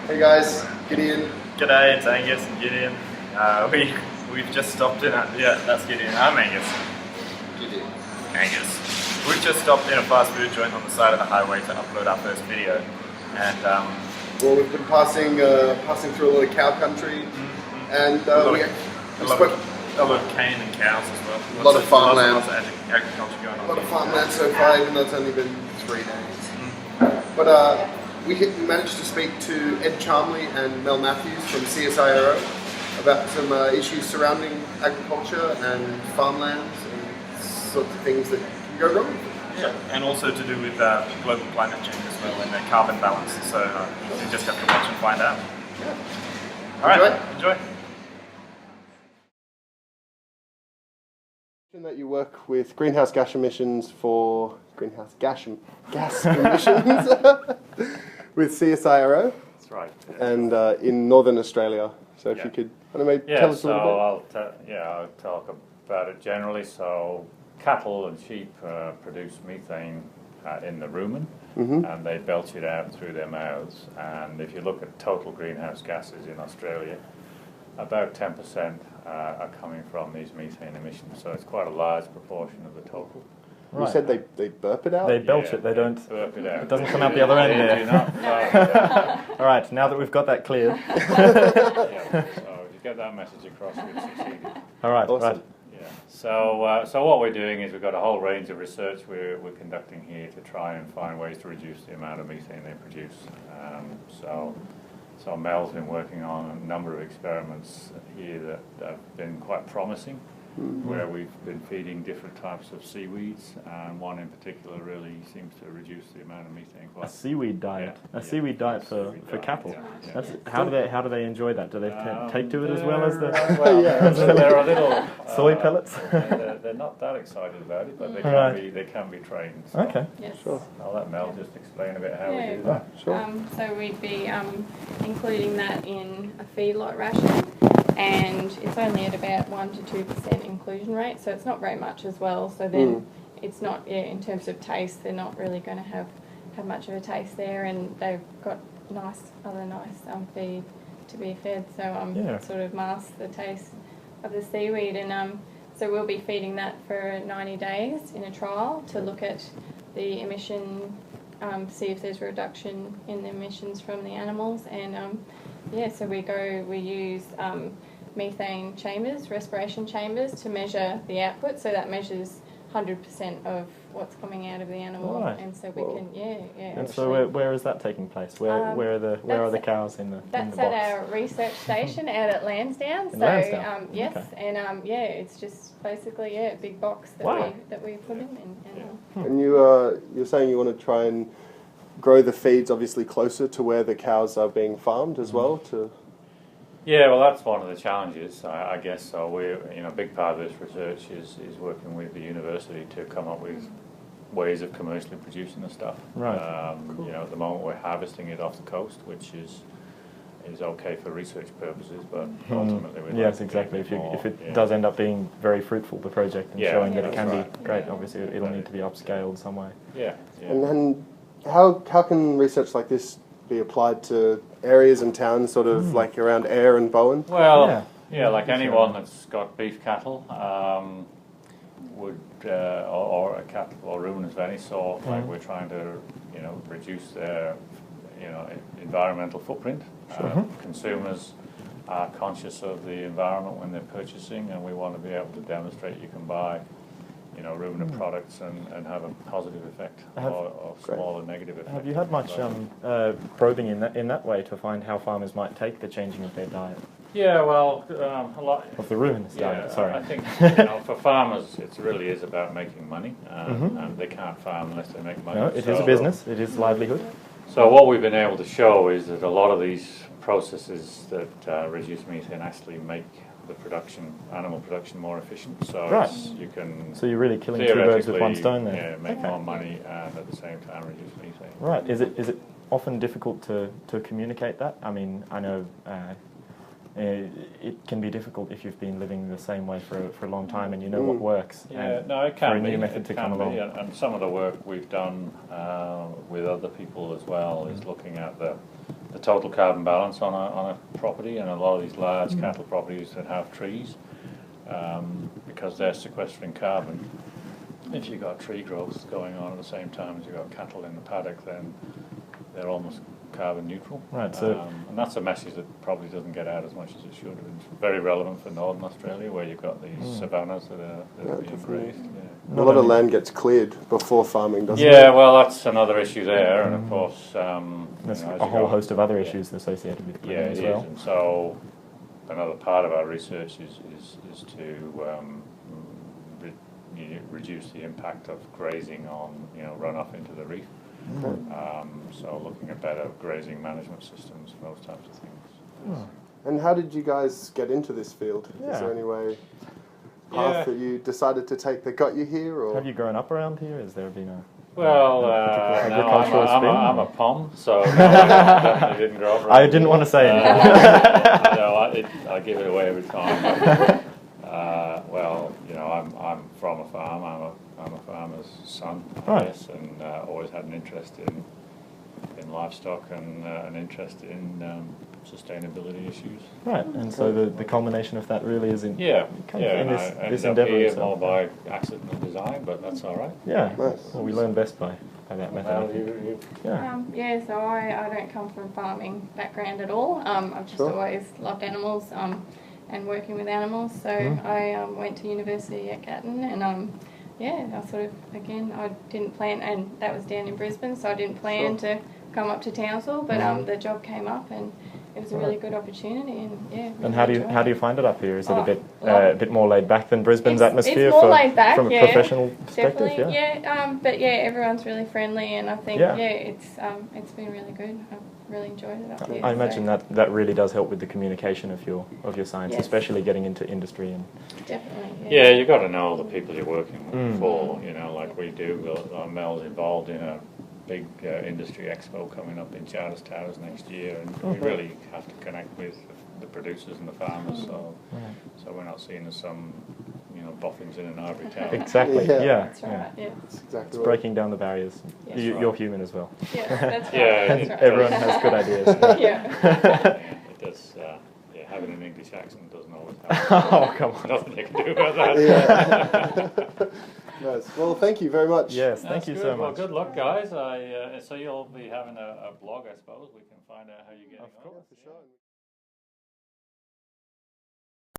Hey guys, Gideon. G'day, it's Angus and Gideon. We've just stopped in that's Gideon. I'm Angus. Gideon. Angus. We've just stopped in a fast food joint on the side of the highway to upload our first video. And Well, we've been passing through a lot of cow country, and a lot we of cane and cows as well. A lot of farmland. Lots of agriculture going on. a lot of farmland so far, even though it's only been 3 days. But we managed to speak to Ed Charmley and Mel Matthews from CSIRO about some issues surrounding agriculture and farmlands and sorts of things that can go wrong. Yeah, and also to do with global climate change as well and the carbon balance. So you just have to watch and find out. Yeah. All right, enjoy. That you work with greenhouse gas emissions emissions with CSIRO. That's right. And in Northern Australia. So if you could maybe tell us a little bit. I'll talk about it generally. So cattle and sheep produce methane in the rumen, and they belch it out through their mouths. And if you look at total greenhouse gases in Australia, about 10% are coming from these methane emissions. So it's quite a large proportion of the total. You said they burp it out? They belch it, they don't burp it out. It doesn't come out the other end there. They do not burp it out. All right, now that we've got that cleared. So if you get that message across, we've succeeded. All right, awesome. right. Yeah. So what we're doing is we've got a whole range of research we're conducting here to try and find ways to reduce the amount of methane they produce. So Mel's been working on a number of experiments here that have been quite promising, where we've been feeding different types of seaweeds, and one in particular really seems to reduce the amount of methane. A seaweed diet. Yeah. A seaweed diet for cattle. Yeah. That's, how do they enjoy that? Do they take to it as well as the they're a little soy pellets? They're not that excited about it, but they can be trained. So Yes. Sure. I'll let Mel just explain a bit how we do Yeah, that. sure. So we'd be including that in a feedlot ration, and it's only at about 1 to 2% inclusion rate, so it's not very much as well. So then it's not, in terms of taste, they're not really going to have much of a taste there, and they've got other nice feed to be fed, so it sort of masks the taste of the seaweed. And so we'll be feeding that for 90 days in a trial to look at the emission, see if there's a reduction in the emissions from the animals. And so we use methane chambers, respiration chambers, to measure the output. So that measures 100% of what's coming out of the animal, Right. and so we can And so where is that taking place? Where are the cows in the That's box? at our research station out at Lansdowne. In So Lansdowne? yes, Okay. and it's just basically a big box that we put in. And you're saying you want to try and grow the feeds obviously closer to where the cows are being farmed as well to... Yeah, well, that's one of the challenges, I guess. So a big part of this research is working with the university to come up with ways of commercially producing the stuff. Right. Cool. At the moment we're harvesting it off the coast, which is okay for research purposes, but ultimately we'd Yes, like to exactly. make If it more, does end up being very fruitful, the project, and showing that it can that's be right. great, obviously it'll need to be upscaled some way. Yeah. And then how can research like this be applied to areas and towns sort of like around Ayr and Bowen? Well, like anyone that's got beef cattle would, or a cattle or ruminants of any sort, like we're trying to, reduce their, environmental footprint. Consumers are conscious of the environment when they're purchasing, and we want to be able to demonstrate you can buy, ruminant products and have a positive effect or small and negative effect. Have you had much probing in that way to find how farmers might take the changing of their diet? Yeah, well, a lot Of the ruminants diet, sorry. I think for farmers it really is about making money, and they can't farm unless they make money. No, it is a business, it is livelihood. So what we've been able to show is that a lot of these processes that reduce methane actually make the animal production more efficient. So Right. you can So you're really killing two birds with one stone there. Yeah, make more money and at the same time reduce methane. Right. Is it often difficult to communicate that? I mean, I know it can be difficult if you've been living the same way for a long time and you know what works. Yeah, no, it can for a be. new method to come along. And some of the work we've done with other people as well is looking at the the total carbon balance on a property, and a lot of these large cattle properties that have trees, because they're sequestering carbon. If you've got tree growth going on at the same time as you've got cattle in the paddock, then they're almost carbon neutral. Right, so and that's a message that probably doesn't get out as much as it should. It's very relevant for Northern Australia, where you've got these savannas that are being grazed. Yeah. A lot of land gets cleared before farming, doesn't it? Yeah, well, that's another issue there, and of course, there's as a you whole go- host of other issues associated with Yeah, clearing it as is. well. And so another part of our research is to reduce the impact of grazing on runoff into the reef. So looking at better grazing management systems, those types of things. And how did you guys get into this field? Yeah. Is there any path that you decided to take that got you here? Or Have you grown up around here? Has there been a Well, particular no, agricultural spin? I'm a POM, so no, I definitely didn't grow up around I didn't want to say anything. no, I give it away every time. But, well, I'm from a farm. I'm a farmer's son, I Right. guess, and always had an interest in livestock and an interest in sustainability issues. Right, and so the culmination of that really is in Yeah, kind of yeah. in And this I ended up endeavour here itself. more by accidental design, but that's all right. Yeah, Nice. well, we learn best by that method. I Well, think. you Yeah. So I don't come from a farming background at all. I've just always loved animals and working with animals. So I went to university at Gatton, and I sort of, again, I didn't plan, and that was down in Brisbane, so I didn't plan to come up to Townsville, but the job came up, and it was a really good opportunity, and And really how do you enjoyed it. find it up here? Is it Oh, a bit more laid back than Brisbane's It's atmosphere more laid back, from a yeah, professional perspective? Definitely, but everyone's really friendly, and I think Yeah. it's been really good. I've really enjoyed it up here. I imagine so that really does help with the communication of your science, Yes. especially getting into industry and definitely. Yeah, you got to know the people you're working Mm. for. Like we do. Mel's involved in a big industry expo coming up in Charters Towers next year, and we really have to connect with the producers and the farmers. So we're not seen as some boffins in an ivory tower. exactly, Yeah. yeah. That's right. Yeah. That's exactly It's right. breaking down the barriers. Yes. You're human as well. Yeah, that's right. Yeah, that's right. Everyone has good ideas. Yeah. It does. Having an English accent doesn't always help. Oh, come on. Nothing you can do about that. Yeah. Nice. Well, thank you very much. Yes, That's thank you good. so Well, much. good luck, guys. So you'll be having a blog, I suppose. We can find out how you get on. Yeah, for sure.